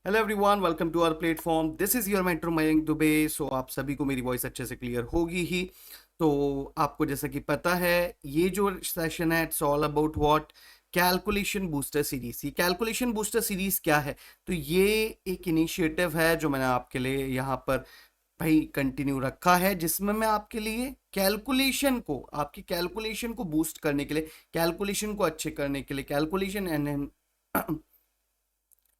Hello everyone, welcome to our platform. This is your mentor Mayank Dubey. So आप सभी को मेरी वॉइस अच्छे से क्लियर होगी ही। तो आपको जैसा कि पता है, ये जो सेशन है it's all about what calculation booster series. ये कैलकुलेशन बूस्टर सीरीज क्या है? तो ये एक इनिशिएटिव है जो मैंने आपके लिए यहाँ पर भाई कंटिन्यू रखा है, जिसमें मैं आपके लिए कैलकुलेशन को, आपकी कैलकुलेशन को बूस्ट करने के लिए, कैलकुलेशन को अच्छे करने के लिए, कैलकुलेशन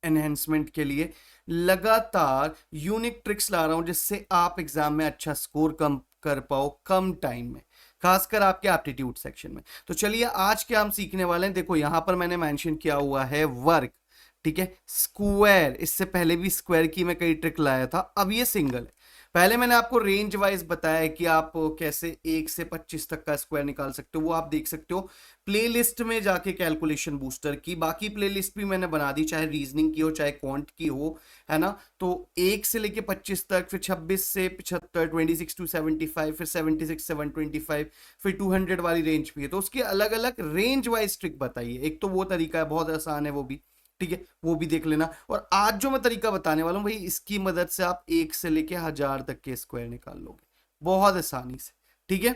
एनहेंसमेंट के लिए लगातार यूनिक ट्रिक्स ला रहा हूं, जिससे आप एग्जाम में अच्छा स्कोर कम कर पाओ कम टाइम में, खासकर आपके एप्टीट्यूड सेक्शन में। तो चलिए आज क्या हम सीखने वाले हैं। देखो यहां पर मैंने मेंशन किया हुआ है वर्ग, ठीक है। स्क्वायर, इससे पहले भी स्क्वायर की मैं कई ट्रिक लाया था, अब ये सिंगल है। पहले मैंने आपको रेंज वाइज बताया कि आप कैसे 1 से 25 तक का स्क्वायर निकाल सकते हो, वो आप देख सकते हो प्लेलिस्ट में जाके कैलकुलेशन बूस्टर की। बाकी प्लेलिस्ट भी मैंने बना दी, चाहे रीजनिंग की हो चाहे क्वांट की हो, है ना। तो 1 से लेके 25 तक, फिर 26 से 75, 26 टू 75, फिर 76 से 125, फिर 200 वाली रेंज भी है। तो उसकी अलग अलग रेंज वाइज ट्रिक बताइए। एक तो वो तरीका है, बहुत आसान है वो भी, ठीक है, वो भी देख लेना। और आज जो मैं तरीका बताने वाला हूं भाई, इसकी मदद से आप 1 से लेके 1000 तक के स्क्वायर निकाल लोगे बहुत आसानी से, ठीक है।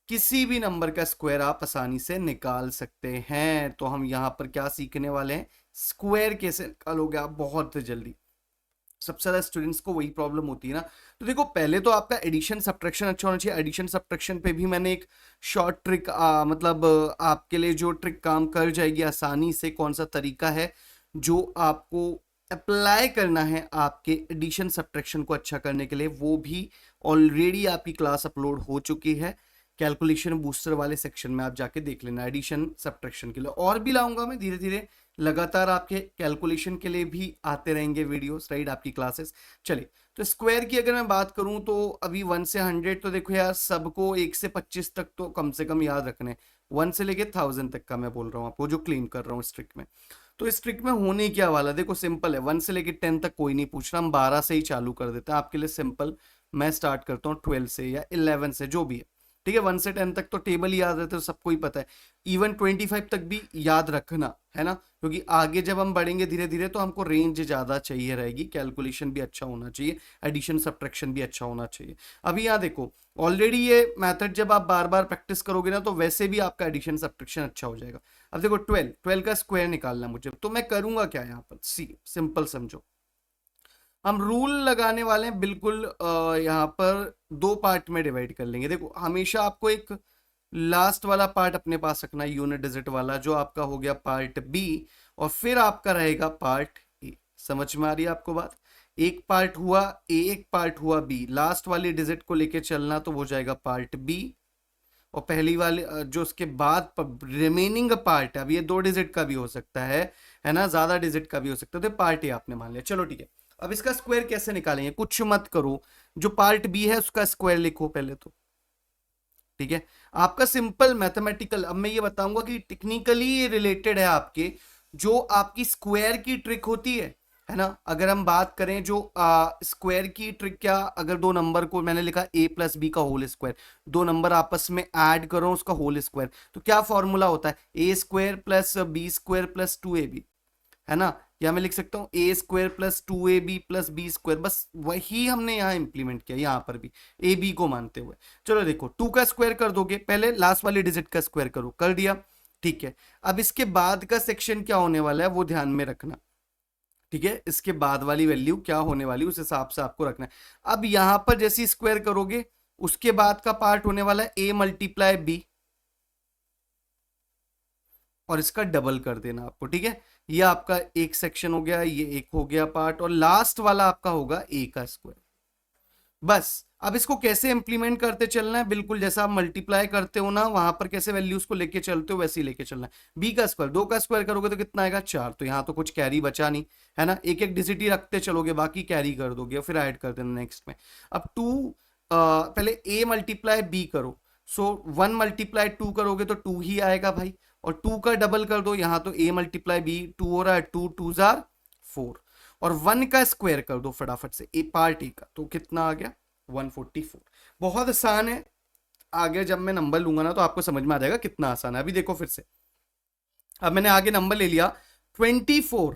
किसी भी नंबर का स्क्वायर आप आसानी से निकाल सकते हैं। तो हम यहां पर क्या सीखने वाले हैं, स्क्वायर कैसे निकालोगे आप बहुत जल्दी। सबसे ज्यादा स्टूडेंट्स को वही प्रॉब्लम होती है ना। तो देखो पहले तो आपका एडिशन सब्ट्रैक्शन अच्छा होना चाहिए। एडिशन सब्ट्रैक्शन पे भी मैंने एक शॉर्ट ट्रिक मतलब आपके लिए जो ट्रिक काम कर जाएगी आसानी से, कौन सा तरीका है जो आपको अप्लाई करना है आपके एडिशन सब्ट्रैक्शन को अच्छा करने के लिए, वो भी ऑलरेडी आपकी क्लास अपलोड हो चुकी है। कैलकुलेशन बूस्टर वाले सेक्शन में आप जाके देख लेना। एडिशन सब्ट्रैक्शन के लिए और भी लाऊंगा मैं धीरे धीरे, लगातार आपके कैलकुलेशन के लिए भी आते रहेंगे वीडियोस, राइट, आपकी क्लासेस। चलिए, तो स्क्वायर की अगर मैं बात करूं तो अभी 1 से 100, तो देखो यार सबको 1 से 25 तक तो कम से कम याद रखने। 1 से लेके 1000 तक का मैं बोल रहा हूं आपको, जो क्लेम कर रहा हूं इस ट्रिक में। तो इस ट्रिक में होने क्या वाला, देखो सिंपल है। 1 से लेके 10 तक कोई नहीं पूछ रहा, हम 12 से ही चालू कर देते हैं आपके लिए सिंपल। मैं स्टार्ट करता हूँ 12 से या 11 से, जो भी है, ठीक है। 1 से 10 तक तो टेबल ही याद रहता है, सबको ही पता है। इवन 25 तक भी याद रखना है ना, क्योंकि आगे जब हम बढ़ेंगे धीरे धीरे तो हमको रेंज ज्यादा चाहिए रहेगी। कैलकुलेशन भी अच्छा होना चाहिए, एडिशन सब्ट्रैक्शन भी अच्छा होना चाहिए। अभी यहाँ देखो, ऑलरेडी ये मेथड जब आप बार बार प्रैक्टिस करोगे ना, तो वैसे भी आपका एडिशन सब्ट्रैक्शन अच्छा हो जाएगा। अब देखो 12 का स्क्वायर निकालना मुझे, तो मैं करूंगा क्या यहाँ पर, सी सिंपल समझो। हम रूल लगाने वाले हैं बिल्कुल, यहाँ पर दो पार्ट में डिवाइड कर लेंगे। देखो हमेशा आपको एक लास्ट वाला पार्ट अपने पास रखना है, यूनिट डिजिट वाला, जो आपका हो गया पार्ट बी, और फिर आपका रहेगा पार्ट ए। समझ में आ रही है आपको बात? एक पार्ट हुआ ए, एक पार्ट हुआ बी, लास्ट वाली डिजिट को लेके चलना तो हो जाएगा पार्ट बी। और पहली वाली जो उसके बाद रिमेनिंग पार्ट है, अब ये 2 डिजिट का भी हो सकता है ना, ज्यादा डिजिट का भी हो सकता है, तो पार्ट ए आपने मान लिया, चलो ठीक है। अब इसका स्क्वायर कैसे निकालेंगे, कुछ मत करो, जो पार्ट बी है उसका स्क्वायर लिखो पहले तो, ठीक है। आपका सिंपल मैथमेटिकल, अब मैं ये बताऊंगा कि टेक्निकली रिलेटेड है आपके, जो आपकी स्क्वायर की ट्रिक होती है ना। अगर हम बात करें जो स्क्वायर की ट्रिक, क्या, अगर दो नंबर को मैंने लिखा a प्लस बी का होल स्क्वायर, दो नंबर आपस में ऐड करो उसका होल स्क्वायर, तो क्या फॉर्मूला होता है, A square plus B square plus 2ab, है ना। या मैं लिख सकता हूं A square plus 2ab plus B square, बस वही हमने यहाँ इंप्लीमेंट किया, यहाँ पर भी ए बी को मानते हुए। चलो देखो, 2 का स्क्वायर कर दोगे, पहले लास्ट वाली डिजिट का स्क्वायर करो, कर दिया, ठीक है। अब इसके बाद का सेक्शन क्या होने वाला है वो ध्यान में रखना, ठीक है। इसके बाद वाली वैल्यू क्या होने वाली उस हिसाब से आपको रखना है। अब यहां पर जैसे स्क्वायर करोगे, उसके बाद का पार्ट होने वाला है ए मल्टीप्लाई बी, और इसका डबल कर देना आपको, ठीक है। ये आपका एक सेक्शन हो गया, ये एक हो गया पार्ट, और लास्ट वाला आपका होगा ए का स्क्वायर। बस अब इसको कैसे इंप्लीमेंट करते चलना है, बिल्कुल जैसा आप मल्टीप्लाई करते हो ना, वहां पर कैसे वैल्यूज को लेके चलते हो वैसे ही लेके चलना है। बी का स्क्वायर, 2 का स्क्वायर करोगे तो कितना आएगा, 4, तो यहाँ तो कुछ कैरी बचा नहीं, है ना। एक एक डिजिट ही रखते चलोगे, बाकी कैरी कर दोगे, फिर ऐड कर देना नेक्स्ट में। अब 2, पहले ए मल्टीप्लाई बी करो, सो 1 मल्टीप्लाई 2 करोगे तो 2 ही आएगा भाई, और 2 का डबल कर दो, यहाँ तो ए मल्टीप्लाई बी 2 हो रहा है, 2 2 जार 4, और 1 का स्क्वायर कर दो फटाफट से ए पार्ट ए का, तो कितना आ गया, 144। बहुत आसान है, आगे जब मैं नंबर लूंगा ना तो आपको समझ में आ जाएगा कितना आसान है। अभी देखो फिर से, अब मैंने आगे नंबर ले लिया 24,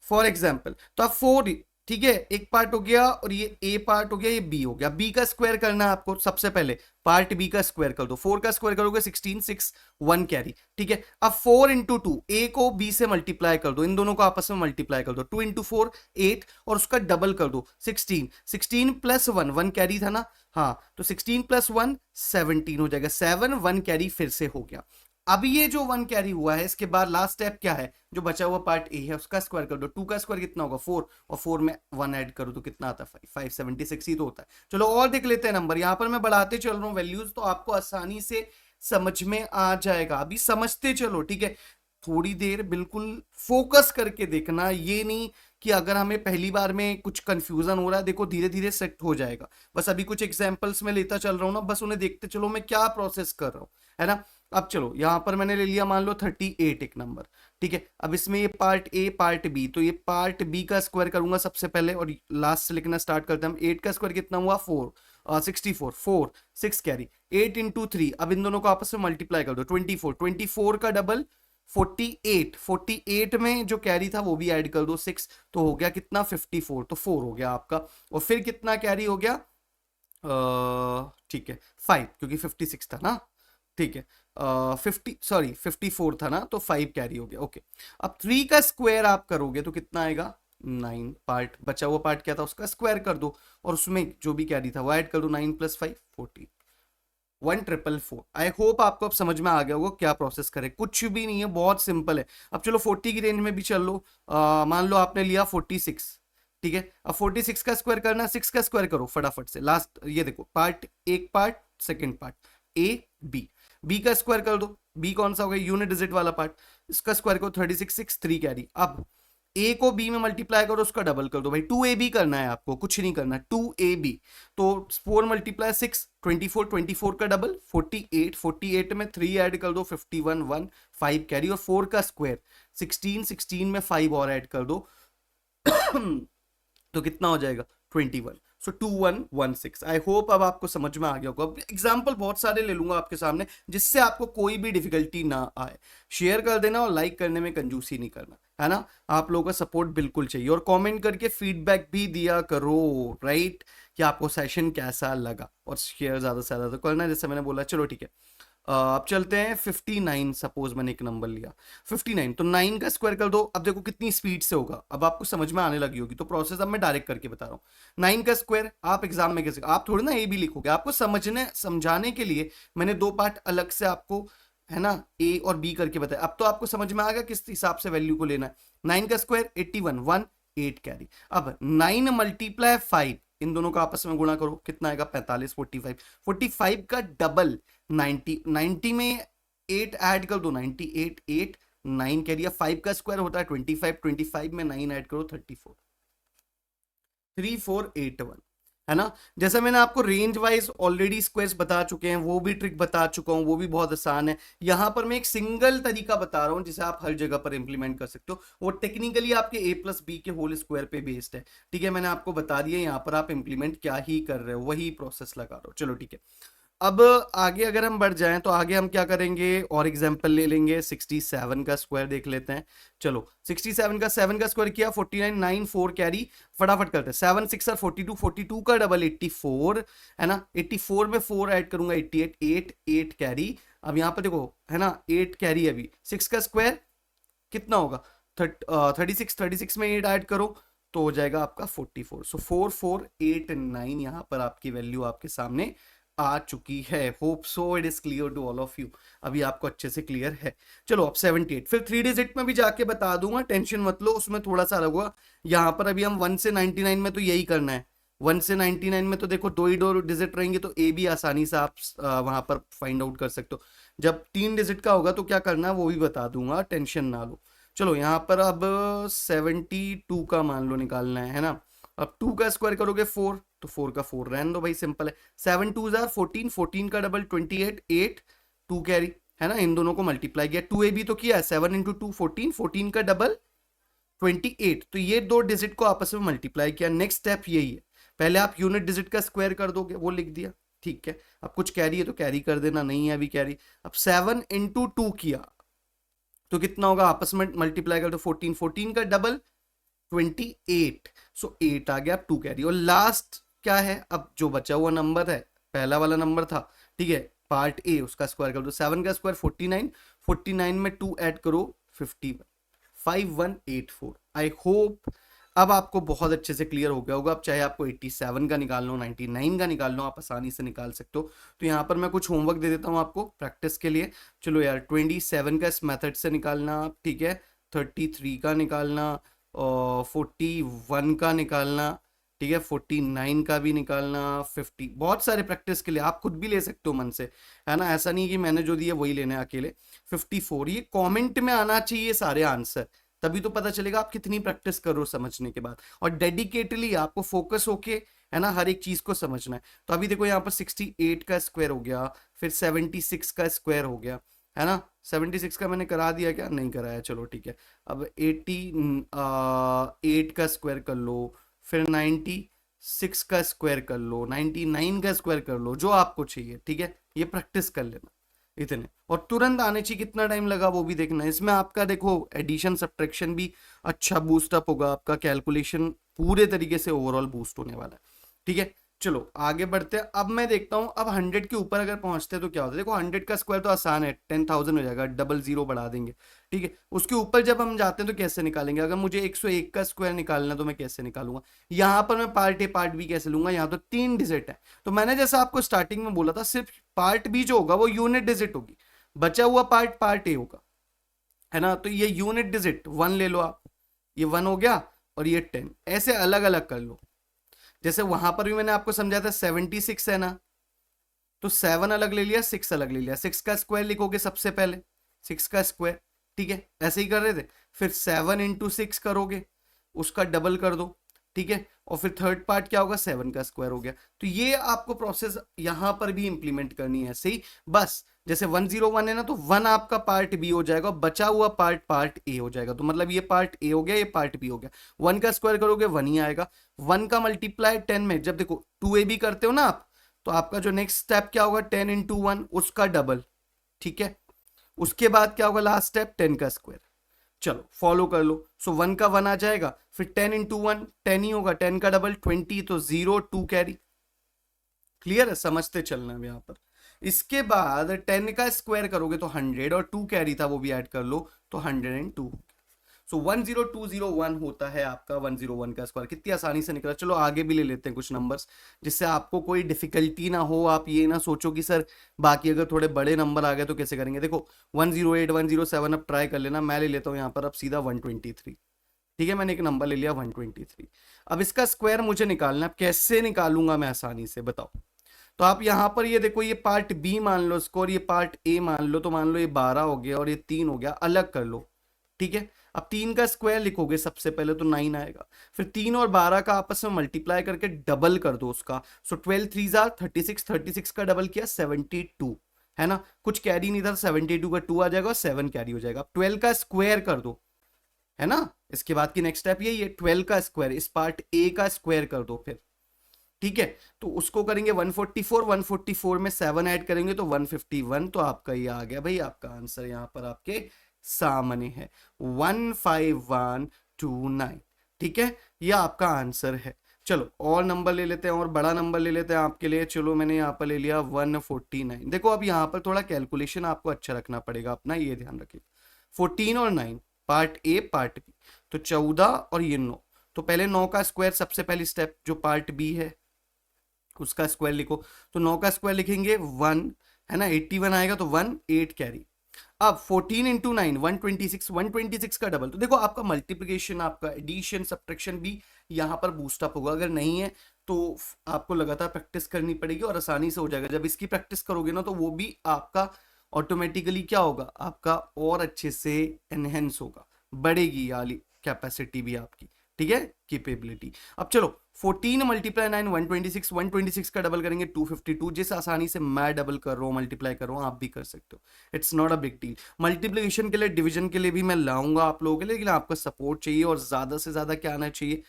फॉर एग्जाम्पल तो आप 4, ठीक है, एक पार्ट हो गया और ये ए पार्ट हो गया, ये बी हो गया। बी का स्क्वायर करना है आपको, सबसे पहले पार्ट बी का स्क्वायर कर दो। 4 का स्क्वायर करोगे 16, 6 1 कैरी, ठीक है। अब 4 इंटू 2, ए को बी से मल्टीप्लाई कर दो, इन दोनों को आपस में मल्टीप्लाई कर दो। 2 इंटू 4 8 और उसका डबल कर दो 16, 16 प्लस 1 1 कैरी था ना, हाँ, तो 16 प्लस 1 17 हो जाएगा, 7 1 कैरी फिर से हो गया। अब ये जो 1 कैरी हुआ है, इसके बाद लास्ट स्टेप क्या है, जो बचा हुआ पार्ट ए है उसका स्क्वायर कर दो। 2 का स्क्वायर कितना होगा 4, और 4 में 1 ऐड करो तो कितना आता है 5, 576 ही तो होता है। चलो और देख लेते हैं नंबर, यहां पर मैं बढ़ाते चल रहा हूं वैल्यूज, तो आपको आसानी से समझ में आ जाएगा। अभी समझते चलो, ठीक है, थोड़ी देर बिल्कुल फोकस करके देखना, ये नहीं कि अगर हमें पहली बार में कुछ कंफ्यूजन हो रहा है, देखो धीरे धीरे सेट हो जाएगा। बस अभी कुछ एग्जांपल्स में लेता चल रहा हूं ना, बस उन्हें देखते चलो मैं क्या प्रोसेस कर रहा हूं, है ना। अब चलो यहां पर मैंने ले लिया मान लो 38 एक नंबर, ठीक है। अब इसमें ये पार्ट ए पार्ट बी, तो ये पार्ट बी का स्क्वायर करूंगा सबसे पहले और लास्ट से लिखना स्टार्ट करते हैं हम। 8 का स्क्वायर कितना हुआ 4, 64, 4 6 कैरी, 8 इंटू 3, अब इन दोनों को आपस में मल्टीप्लाई कर दो 24, 24 का डबल 48, 48 में जो कैरी था वो भी ऐड कर दो 6, तो हो गया कितना 54, तो 4 हो गया आपका। और फिर कितना कैरी हो गया, ठीक है 5, क्योंकि 56 था ना, ठीक है, 54 था ना, तो 5 कैरी हो गया, ओके। अब 3 का स्क्वायर आप करोगे तो कितना आएगा 9, पार्ट बचा हुआ पार्ट क्या था उसका स्क्वायर कर दो और उसमें जो भी कैरी था वो ऐड कर दो, 9 प्लस 5 14, 1444। आई होप आपको अब समझ में आ गया होगा क्या प्रोसेस करे, कुछ भी नहीं है, बहुत सिंपल है। अब चलो 40 की रेंज में भी चल लो, मान लो आपने लिया 46, ठीक है। अब 46 का स्क्वायर करना, 6 का स्क्वायर करो फटाफट से, लास्ट ये देखो पार्ट, एक part second part A B, B का स्क्वायर कर दो, बी कौन सा हो गया यूनिट डिजिट वाला पार्ट, इसका स्क्वायर करो 36, 6 3 कैरी। अब ए को बी में मल्टीप्लाई करो, उसका डबल कर दो भाई, 2ab करना है आपको, कुछ नहीं करना, 2ab, तो 4 मल्टीप्लाई 6 24, 24 का डबल 48, 48 में 3 ऐड कर दो 51 1 5 कैरी, और 4 का स्क्वायर 16, 16 में 5 और ऐड कर दो तो कितना हो जाएगा 21, सो 2116। आई होप अब आपको समझ में आ गया होगा। एग्जाम्पल बहुत सारे ले लूंगा आपके सामने जिससे आपको कोई भी डिफिकल्टी ना आए। शेयर कर देना और लाइक करने में कंजूसी नहीं करना, है ना। आप लोगों का सपोर्ट बिल्कुल चाहिए, और कमेंट करके फीडबैक भी दिया करो, राइट, कि आपको सेशन कैसा लगा, और शेयर ज्यादा से ज्यादा तो करना जैसे मैंने बोला। चलो ठीक है, अब चलते हैं 59। सपोज मैंने एक नंबर लिया 59, तो 9 का स्क्वायर कर दो। अब देखो कितनी स्पीड से होगा, अब आपको समझ में आने लगी होगी, तो प्रोसेस अब मैं डायरेक्ट करके बता रहा हूँ। 9 का स्क्वायर आप एग्जाम में कैसे, आप थोड़ी ना ए बी लिखोगे, आपको समझने समझाने के लिए मैंने दो पार्ट अलग से आपको, है ना, ए और बी करके बताया। अब तो आपको समझ में आ गया किस हिसाब से वैल्यू को लेना है। 9 का स्क्वायर 81 1 8 कैरी। अब 9 मल्टीप्लाई 5, इन दोनों का आपस में गुणा करो, कितना आएगा 45, 45, 45 का डबल 90, 90 में 8 ऐड कर दो 98, 8 9 कैरी। 5 का स्क्वायर होता है 25, 25 में 9 ऐड करो 34, 3481, है ना। जैसा मैंने आपको रेंज वाइज ऑलरेडी स्क्वायर्स बता चुके हैं, वो भी ट्रिक बता चुका हूं, वो भी बहुत आसान है। यहां पर मैं एक सिंगल तरीका बता रहा हूं जिसे आप हर जगह पर इंप्लीमेंट कर सकते हो, वो टेक्निकली आपके a प्लस बी के होल स्क्वायर पे बेस्ड है, ठीक है। मैंने आपको बता दिया, यहां पर आप इंप्लीमेंट क्या ही कर रहे हो, वही प्रोसेस लगा रहे हो। चलो ठीक है, अब आगे अगर हम बढ़ जाएं तो आगे हम क्या करेंगे, और एग्जांपल ले लेंगे। 67 का स्क्वायर देख लेते हैं। चलो 67 का 7 का स्क्वायर किया 49, 9 4 कैरी, फटाफट करते हैं। 7 6 और 42, 42 का डबल 84, है ना। 84 में 4 ऐड करूंगा 88, 8 8 कैरी। अब यहाँ पर देखो, है ना, 8 कैरी। अभी 6 का स्क्वायर कितना होगा 36, 36 में 8 ऐड करो तो हो जाएगा आपका 44। सो 4489 यहाँ पर आपकी वैल्यू आपके सामने आ चुकी है। Hope so it is clear to all of you, अभी आपको अच्छे से क्लियर है। चलो अब 78, फिर 3 डिजिट में भी जाके बता दूंगा, टेंशन मत लो, उसमें थोड़ा सा अलग होगा। यहाँ पर अभी हम 1 से 99 में तो यही करना है। 1 से 99 में तो देखो दो ही दो डिजिट रहेंगे, तो ए भी आसानी से आप वहां पर फाइंड आउट कर सकते हो। जब 3 डिजिट का होगा तो क्या करना है वो भी बता दूंगा, टेंशन ना लो। चलो यहाँ पर अब 72 का मान लो निकालना है ना। अब 2 का स्क्वायर करोगे 4, तो 4 का 4 रहने दो भाई, सिंपल है। 7 2 जार 14, 14 का डबल 28, 8 2 कैरी, है ना। इन दोनों को मल्टीप्लाई किया, 2ab तो किया है, 7 इंटू 2 14, 14 का डबल 28, तो ये दो डिजिट को आपस में मल्टीप्लाई किया। नेक्स्ट स्टेप यही है, पहले आप यूनिट डिजिट का स्क्वायर कर दोगे, वो लिख दिया, ठीक है। अब कुछ कैरी है तो कैरी कर देना, नहीं है अभी कैरी। अब 7 इंटू 2 किया तो कितना होगा, आपस में मल्टीप्लाई कर दो 14, 14 का डबल 28, सो 8 आ गया, 2 कैरी। और लास्ट क्या है, अब जो बचा हुआ नंबर है, पहला वाला नंबर था, ठीक है, पार्ट ए, उसका स्क्वायर कर दो। 7 का स्क्वायर 49, 49 में 2 ऐड करो 51, 5184। आई होप अब आपको बहुत अच्छे से क्लियर हो गया होगा। अब चाहे आपको 87 का निकालना हो, 99 का निकालना हो, आप आसानी से निकाल सकते हो। तो यहाँ पर मैं कुछ होमवर्क दे देता हूँ आपको प्रैक्टिस के लिए। चलो यार, 27 का इस मेथड से निकालना, ठीक है, 33 का निकालना, और 41 का निकालना, ठीक है, 49 का भी निकालना, 50, बहुत सारे प्रैक्टिस के लिए आप खुद भी ले सकते हो मन से, है ना, ऐसा नहीं कि मैंने जो दिया वही लेना है अकेले। 54, ये कमेंट में आना चाहिए सारे आंसर, तभी तो पता चलेगा आप कितनी प्रैक्टिस कर रहे हो समझने के बाद, और डेडिकेटली आपको फोकस होके, है ना, हर एक चीज को समझना है। तो अभी देखो यहाँ पर 68 का स्क्वायर हो गया, फिर 76 का स्क्वायर हो गया, है ना। 76 का मैंने करा दिया क्या, नहीं कराया, चलो ठीक है। अब 88 का स्क्वायर कर लो, फिर 96 का स्क्वायर कर लो, 99 का स्क्वायर कर लो, जो आपको चाहिए, ठीक है, ये प्रैक्टिस कर लेना इतने, और तुरंत आने चाहिए। कितना टाइम लगा वो भी देखना। इसमें आपका देखो एडिशन सब्ट्रैक्शन भी अच्छा बूस्ट अप होगा, आपका कैलकुलेशन पूरे तरीके से ओवरऑल बूस्ट होने वाला है, ठीक है। चलो आगे बढ़ते हैं। अब मैं देखता हूं, अब 100 के ऊपर अगर पहुंचते हैं तो क्या होता है। देखो 100 का स्क्वायर तो आसान है, 10,000 हो जाएगा, डबल जीरो बढ़ा देंगे, ठीक है। उसके ऊपर जब हम जाते हैं तो कैसे निकालेंगे। अगर मुझे 101 का स्क्वायर निकालना है तो मैं कैसे निकालूंगा। यहां पर मैं पार्ट ए पार्ट बी कैसे लूंगा, यहाँ तो 3 डिजिट है। तो मैंने जैसा आपको स्टार्टिंग में बोला था, सिर्फ पार्ट बी जो होगा वो यूनिट डिजिट होगी, बचा हुआ पार्ट पार्ट ए होगा, है ना। तो ये यूनिट डिजिट 1 ले लो आप, ये 1 हो गया, और ये 10, ऐसे अलग अलग कर लो। जैसे वहां पर भी मैंने आपको समझाया था 76 है ना, तो 7 अलग ले लिया, 6 अलग ले लिया। 6 का स्क्वायर लिखोगे सबसे पहले, 6 का स्क्वायर, ठीक है, ऐसे ही कर रहे थे। फिर 7 इंटू 6 करोगे, उसका डबल कर दो, ठीक है, और फिर थर्ड पार्ट क्या होगा, 7 का स्क्वायर हो गया। तो ये आपको प्रोसेस यहां पर भी इंप्लीमेंट करनी है, सही। बस जैसे 101 है ना, तो 1 आपका पार्ट बी हो जाएगा, बचा हुआ पार्ट पार्ट ए हो जाएगा। तो मतलब ये पार्ट ए हो गया, ये पार्ट बी हो गया। 1 का स्क्वायर करोगे 1 ही आएगा। 1 का मल्टीप्लाई 10 में, जब देखो 2a भी करते हो ना आप, तो आपका जो नेक्स्ट स्टेप क्या होगा, 10 इंटू 1, उसका डबल, ठीक है। उसके बाद क्या होगा, लास्ट स्टेप 10 का स्क्वायर। चलो फॉलो कर लो। सो 1 का 1 आ जाएगा, फिर 10 इंटू 1 10 ही होगा, 10 का डबल 20, तो 0 2 कैरी। क्लियर है, समझते चलना है यहाँ पर। इसके बाद 10 का स्क्वायर करोगे तो 100, और 2 कैरी था वो भी ऐड कर लो, तो 102। सो 10201 होता है आपका 101 का स्क्वायर। कितनी आसानी से निकला। चलो आगे भी ले लेते हैं कुछ नंबर्स, जिससे आपको कोई डिफिकल्टी ना हो, आप ये ना सोचो कि सर बाकी अगर थोड़े बड़े नंबर आ गए तो कैसे करेंगे। देखो 108 107 अब ट्राई कर लेना। मैं ले लेता हूँ यहाँ पर अब सीधा 123, ठीक है, मैंने एक नंबर ले लिया 123। अब इसका स्क्वायर मुझे निकालना है, कैसे निकालूंगा मैं आसानी से, बताओ। तो आप यहां पर ये देखो, ये पार्ट बी मान लो इसको, और ये पार्ट ए मान लो। तो मान लो ये 12 हो गया और ये 3 हो गया, अलग कर लो, ठीक है। अब 3 का स्क्वायर लिखोगे सबसे पहले तो 9 आएगा, फिर 3 और 12 का आपस में मल्टीप्लाई करके डबल कर दो उसका। सो 12 3 जार 36, 36 का डबल किया 72, है ना। कुछ कैरी नहीं था, 72 का 2 आ जाएगा और 7 कैरी हो जाएगा। अब 12 का स्क्वायर कर दो, है ना। इसके बाद की नेक्स्ट स्टेप यही है, 12 का स्क्वायर इस पार्ट ए का स्क्वायर कर दो फिर, ठीक है। तो उसको करेंगे 144, 144 में 7 ऐड करेंगे तो 151। तो आपका ये आ गया भाई, आपका आंसर यहां पर आपके सामने है 15129, ठीक है, ये आपका आंसर है। चलो और नंबर ले लेते हैं, और बड़ा नंबर ले लेते हैं आपके लिए। चलो मैंने यहाँ पर ले लिया 149। देखो अब यहाँ पर थोड़ा कैलकुलेशन आपको अच्छा रखना पड़ेगा अपना, ये ध्यान रखिए। 14 और 9, पार्ट ए पार्ट बी, तो 14 और ये 9। तो पहले 9 का स्क्वायर, सबसे पहली स्टेप जो पार्ट बी है उसका स्क्वायर लिखो। तो 9 का स्क्वायर लिखेंगे 1, है ना, 81 आएगा, तो 1 8 कैरी। अब 14 इंटू 9 126, 126 का डबल। तो देखो आपका मल्टीप्लिकेशन, आपका एडिशन सब्ट्रैक्शन भी यहाँ पर बूस्टअप होगा। अगर नहीं है तो आपको लगातार प्रैक्टिस करनी पड़ेगी और आसानी से हो जाएगा। जब इसकी प्रैक्टिस करोगे ना, तो वो भी आपका ऑटोमेटिकली क्या होगा, आपका और अच्छे से एनहेंस होगा, बढ़ेगी वाली कैपेसिटी भी आपकी, ठीक है, कैपेबिलिटी। अब चलो 14 मल्टीप्लाई 9 126, 126 का डबल करेंगे 252। जिस आसानी से मैं डबल कर रहा हूँ, मल्टीप्लाई कर रहा हूँ, आप भी कर सकते हो। It's not a big deal. Multiplication के लिए, डिवीजन के लिए भी मैं लाऊंगा आप लोगों के लिए, लेकिन आपका सपोर्ट चाहिए, और ज्यादा से ज्यादा क्या आना चाहिए,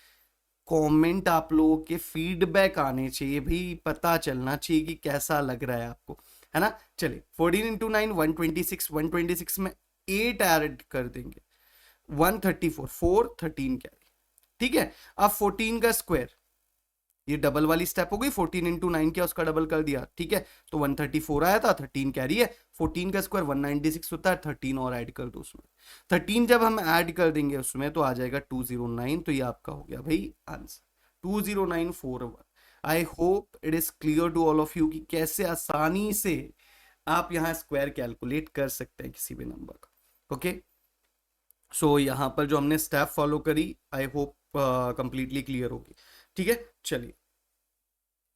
कमेंट, आप लोगों के फीडबैक आने चाहिए भाई, पता चलना चाहिए कि कैसा लग रहा है आपको, है ना। चलिए 14 इंटू 9 126, 126 में 8 ऐड कर देंगे 134, 4 13 कैरी, ठीक है। अब 14 का स्क्वायर, ये डबल वाली स्टेप हो गई, 14 इंटू 9 किया, उसका डबल कर दिया, ठीक है। तो 134 आया था, 13 कैरी है, 14 का स्क्वायर 196 होता है, 13 और ऐड कर दो उसमें। 13 जब हम ऐड कर देंगे उसमें तो आ जाएगा 209, तो ये आपका हो गया भाई answer 20941। I hope it is clear to all of you कि कैसे आसानी से आप यहाँ स्क्वायर कैलकुलेट कर सकते हैं किसी भी नंबर का। ओके, सो यहाँ पर जो हमने स्टेप फॉलो करी आई होप कंप्लीटली क्लियर होगी। ठीक है, चलिए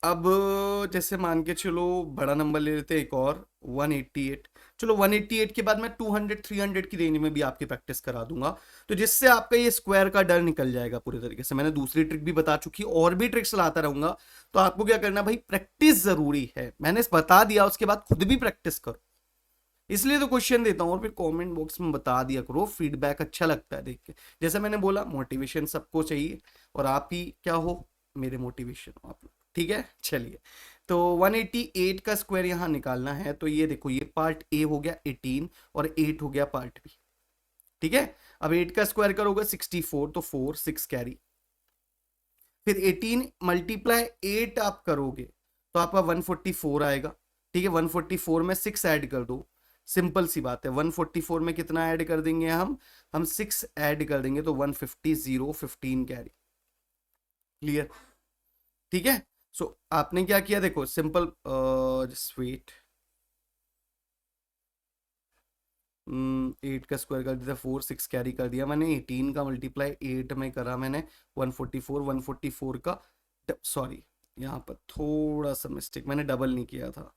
अब जैसे मान के चलो बड़ा नंबर ले लेते हैं एक और 188। चलो 188 के बाद मैं 200 300 की रेंज में भी आपकी प्रैक्टिस करा दूंगा, तो जिससे आपका ये स्क्वायर का डर निकल जाएगा पूरे तरीके से। मैंने दूसरी ट्रिक भी बता चुकी, और भी ट्रिक्स लाता रहूंगा। तो आपको क्या करना भाई, प्रैक्टिस जरूरी है, मैंने बता दिया, उसके बाद खुद भी प्रैक्टिस करो। इसलिए तो क्वेश्चन देता हूँ और फिर कमेंट बॉक्स में बता दिया करो, फीडबैक अच्छा लगता है देख के। जैसे मैंने बोला मोटिवेशन सबको चाहिए, और आप ही क्या हो, मेरे मोटिवेशन हो आप लोग। ठीक है, चलिए तो 188 का स्क्वायर यहाँ निकालना है। तो ये देखो, ये पार्ट ए हो गया 18 और 8 हो गया पार्ट बी। ठीक है, अब 8 का स्क्वायर करोगे 64, तो 4 6 कैरी, फिर 18 मल्टीप्लाई 8 आप करोगे तो आपका 144 आएगा। ठीक है, 144 में 6 ऐड कर दो, सिंपल सी बात है। 144 में कितना ऐड कर देंगे हम 6 ऐड कर देंगे तो 150 0 15 कैरी। क्लियर? ठीक है, सो आपने क्या किया देखो, सिंपल जस्ट वेट, 8 का स्क्वायर कर दिया, 4 6 कैरी कर दिया मैंने, 18 का मल्टीप्लाई 8 में करा मैंने 144 का, सॉरी यहाँ पर थोड़ा सा मिस्टेक, मैंने डबल नहीं किया था,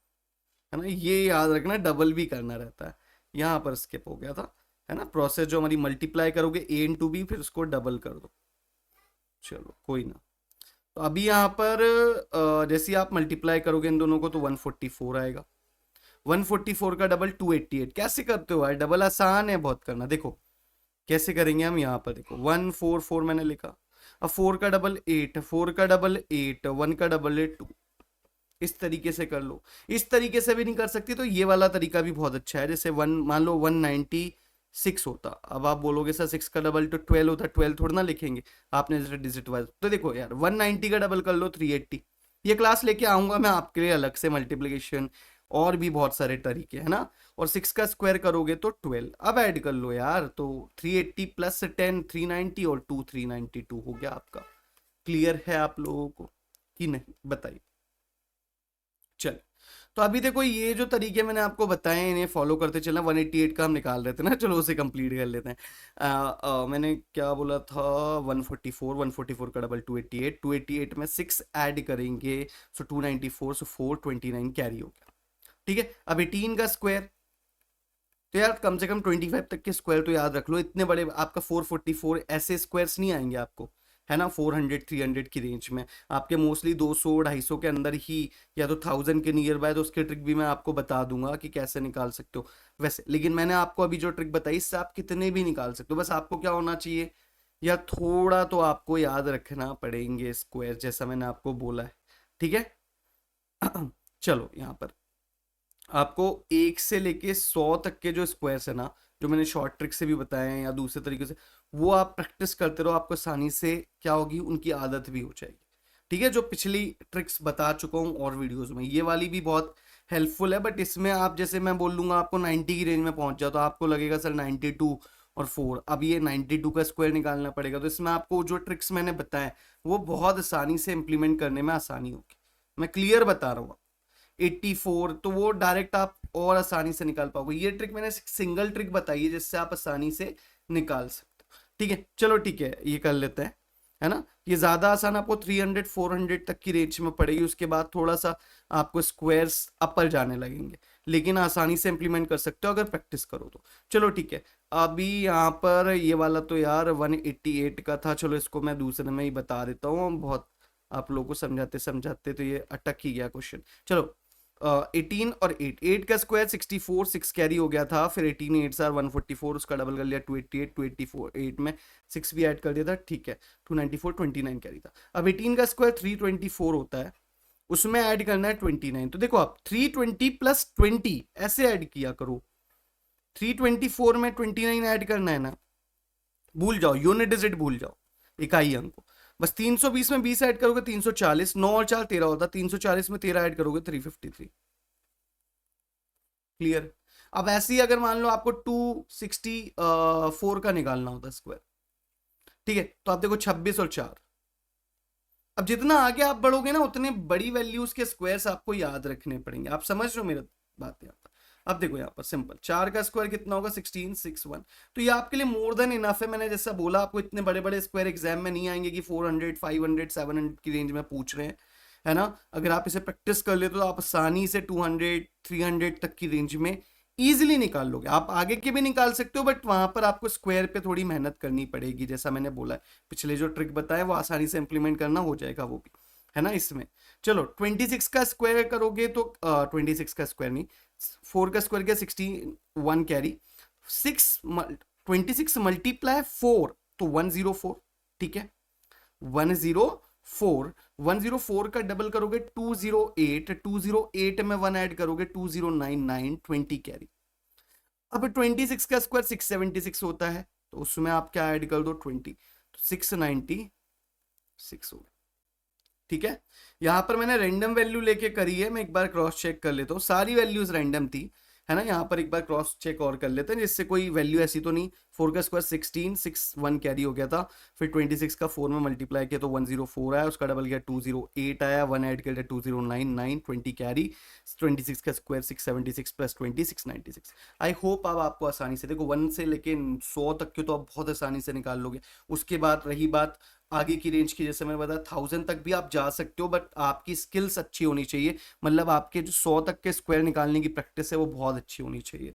है ना, ये याद रखना डबल भी करना रहता है, यहाँ पर स्किप हो गया था, है ना। प्रोसेस जो हमारी मल्टीप्लाई करोगे ए इंटू बी, फिर उसको डबल कर दो, चलो कोई ना। तो अभी यहाँ पर जैसे आप मल्टीप्लाई करोगे इन दोनों को तो 144 आएगा, 144 का डबल 288। कैसे करते हो यार, डबल आसान है बहुत करना, देखो कैसे करेंगे हम। यहाँ पर देखो 144 मैंने लिखा, अब 4 का डबल 8, 4 का डबल 8, 1 का डबल 8 2, इस तरीके से कर लो। इस तरीके से भी नहीं कर सकती तो ये वाला तरीका भी बहुत अच्छा है। जैसे 1 मान लो 196 होता, अब आप बोलोगे सर 6 का डबल तो 12 होता, 12 थोड़ा ना लिखेंगे आपने जैसे डिजिट वाइज। तो देखो यार 190 का डबल कर लो 380। ये क्लास लेके आऊंगा मैं आपके लिए अलग से, मल्टीप्लीकेशन और भी बहुत सारे तरीके, है ना। और 6 का स्क्वायर करोगे तो 12, अब ऐड कर लो यार, तो 380 प्लस 10 390 और 2 392 हो गया आपका। क्लियर है आप लोगों को कि नहीं, बताइए। चल, तो अभी देखो ये जो तरीके मैंने आपको बताए हैं इन्हें फॉलो करते चलना। 188 का हम निकाल रहे थे ना, चलो उसे कंप्लीट कर लेते हैं। मैंने क्या बोला था, 144 का डबल 288, 288 में 6 ऐड करेंगे सो 294, सो 429 कैरी हो गया। ठीक है, अब 18 का स्क्वायर, तो यार कम से कम 25 तक के स्क्वायर तो याद रख लो, इतने बड़े आपका 444 ऐसे स्क्वायर्स नहीं आएंगे आपको, है ना। 400 300 की रेंज में आपके मोस्टली 200 250 के अंदर ही, या तो 1000 के नियर बाय। तो उसके ट्रिक भी मैं आपको बता दूंगा कि कैसे निकाल सकते हो वैसे, लेकिन मैंने आपको अभी जो ट्रिक बताई इससे आप कितने भी निकाल सकते हो। बस आपको क्या होना चाहिए, या थोड़ा तो आपको याद रखना पड़ेंगे स्क्वायर, जैसा मैंने आपको बोला है। ठीक है चलो यहाँ पर आपको 1 से लेके 100 तक के जो स्क्वायर्स है ना, जो मैंने शॉर्ट ट्रिक से भी बताए हैं या दूसरे तरीके से, वो आप प्रैक्टिस करते रहो, आपको आसानी से क्या होगी, उनकी आदत भी हो जाएगी। ठीक है, जो पिछली ट्रिक्स बता चुका हूँ और वीडियोस में, ये वाली भी बहुत हेल्पफुल है। बट इसमें आप जैसे मैं बोल लूंगा आपको 90 की रेंज में पहुंच जाओ, तो आपको लगेगा सर 92 और 4, अब ये 92 का स्क्वायर निकालना पड़ेगा। तो इसमें आपको जो ट्रिक्स मैंने बताए वो बहुत आसानी से इंप्लीमेंट करने में आसानी होगी, मैं क्लियर बता रहा हूँ। 84 तो वो डायरेक्ट आप और आसानी से निकाल पाओगे। ये ट्रिक मैंने सिंगल ट्रिक बताई है जिससे आप आसानी से निकाल सकते हो। ठीक है, चलो ठीक है, ये कर लेते हैं, है ना। ये ज्यादा आसान आपको 300 400 तक की रेंज में पड़ेगी, उसके बाद थोड़ा सा आपको स्क्वायर्स अपर जाने लगेंगे, लेकिन आसानी से इंप्लीमेंट कर सकते हो अगर प्रैक्टिस करो तो। चलो ठीक है, अभी यहाँ पर ये वाला तो यार 188 का था, चलो इसको मैं दूसरे में ही बता देता हूँ। बहुत आप लोगों को समझाते समझाते तो ये अटक ही गया क्वेश्चन। चलो 18 और 8, 8 का स्क्वायर 64, 6 कैरी हो गया था, फिर 18 8 आर 144, उसका डबल कर लिया 288, 284 8 में 6 भी ऐड कर दिया था, ठीक है 294 29 कैरी था। अब 18 का स्क्वायर 324 होता है, उसमें ऐड करना है 29। तो देखो आप 320 प्लस 20 ऐसे ऐड किया करो, 324 में 29 ऐड करना है ना, भूल जाओ यूनिट डिजिट भूल जाओ, इकाई अंक को। बस 320 में 20 ऐड करोगे 340, 9 और 4 13 होता, 340 में 13 ऐड करोगे 353। क्लियर। अब ऐसे ही अगर मान लो आपको 264 का निकालना होता स्क्वायर, ठीक है, तो आप देखो 26 और 4। अब जितना आगे आप बढ़ोगे ना उतने बड़ी वैल्यूज के स्क्वायर्स आपको याद रखने पड़ेंगे। आप समझ रहे हो मेरा बात यहाँ पर। अब देखो यहाँ पर सिंपल 4 का स्क्वायर कितना होगा 1661, तो ये आपके लिए मोर देन इनफ है। मैंने जैसा बोला आपको इतने बड़े बड़े स्क्वायर एग्जाम में नहीं आएंगे कि 400 500 700 की रेंज में पूछ रहे हैं, है ना। अगर आप इसे प्रैक्टिस कर लेते तो आप आसानी से 200 300 तक की रेंज में इजीली निकाल लोगे। आप आगे के भी निकाल सकते हो, बट वहां पर आपको स्क्वायर पे थोड़ी मेहनत करनी पड़ेगी। जैसा मैंने बोला है, पिछले जो ट्रिक बताया वो आसानी से इंप्लीमेंट करना हो जाएगा वो भी, है ना। इसमें चलो 26 का स्क्वायर करोगे तो 26 का स्क्वायर नहीं, 4 का स्क्वायर क्या 61 कैरी, 26 मल्टीप्लाई 4 तो 104, ठीक है। 104, 104 का डबल करोगे 208, 208 में 1 ऐड करोगे 2099, 20 कैरी। अब 26 का स्क्वायर 676 होता है, तो उसमें आप क्या ऐड कर दो 20, तो 696 हो गया, ठीक है। यहां पर मैंने रैंडम वैल्यू लेके करी है, मैं एक बार क्रॉस चेक कर लेता हूँ, सारी वैल्यूज रैंडम थी, है ना। यहाँ पर एक बार क्रॉस चेक और कर लेते हैं जिससे कोई वैल्यू ऐसी तो नहीं। 4 का स्क्वायर 16, 61 कैरी हो गया था, फिर 26 का 4 में मल्टीप्लाई किया तो 104 आया, उसका डबल किया 208 आया, 1 ऐड किया 2099, 20 कैरी। 26 का स्क्वायर 676 प्लस 20 696। आई होप अब आपको आसानी से, देखो 1 से लेके 100 तक के तो आप बहुत आसानी से निकाल लोगे। उसके बाद रही बात आगे की रेंज की, जैसे मैंने बताया 1000 तक भी आप जा सकते हो, बट आपकी स्किल्स अच्छी होनी चाहिए। मतलब आपके जो 100 तक के स्क्वायर निकालने की प्रैक्टिस है वो बहुत अच्छी होनी चाहिए।